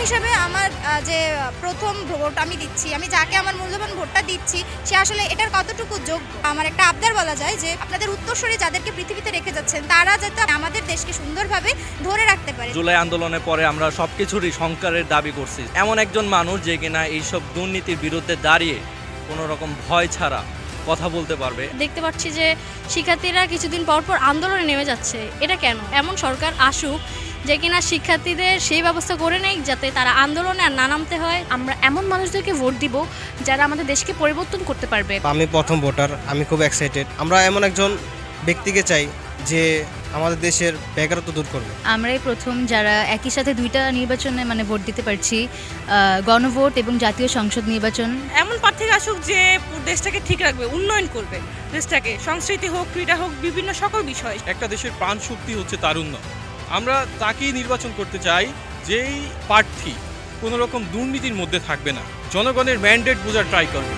হিসেবে আমার যে প্রথম ভোট আমি দিচ্ছি, আমি যাকে আমার মূল্যবান ভোটটা দিচ্ছি সে আসলে এটার কতটুকু যোগ্য। আমার একটা আবদার বলা যায় যে আপনাদের উত্তরসূরি যাদেরকে পৃথিবীতে রেখে যাচ্ছেন তারা যাতে আমাদের দেশকে সুন্দরভাবে ধরে রাখতে পারে। জুলাই আন্দোলনের পরে আমরা সবকিছুরই সংস্কারের দাবি করছি। এমন একজন মানুষ যে কিনা এইসব দুর্নীতির বিরুদ্ধে দাঁড়িয়ে কোনো রকম ভয় ছাড়া কথা বলতে পারবে। দেখতে পাচ্ছি যে শিক্ষার্থীরা কিছুদিন পর পর আন্দোলনে নেমে যাচ্ছে, এটা কেন? এমন সরকার আসুক যে কিনা শিক্ষার্থীদের সেই ব্যবস্থা করে নেই যাতে তারা আন্দোলনে আর না নামতে হয়। আমরা এমন মানুষদেরকে ভোট দিব যারা আমাদের দেশকে পরিবর্তন করতে পারবে। আমি প্রথম ভোটার, আমি খুব এক্সাইটেড। আমরা এমন একজন ব্যক্তিকে চাই যে আমাদের দেশের বেকারত্ব দূর করবে। আমরাই প্রথম যারা একই সাথে দুইটা নির্বাচনে ভোট দিতে পারছি, গণভোট এবং জাতীয় সংসদ নির্বাচন। এমন প্রার্থী আসুক যে দেশটাকে ঠিক রাখবে, উন্নয়ন করবে দেশটাকে, সংস্কৃতি হোক, ক্রীড়া হোক, বিভিন্ন সকল বিষয়। একটা দেশের প্রাণ শক্তি হচ্ছে তারুণ্য। আমরা তাকেই নির্বাচন করতে চাই যেই প্রার্থী কোনো রকম দুর্নীতির মধ্যে থাকবে না, জনগণের ম্যান্ডেট বোঝার ট্রাই করবে।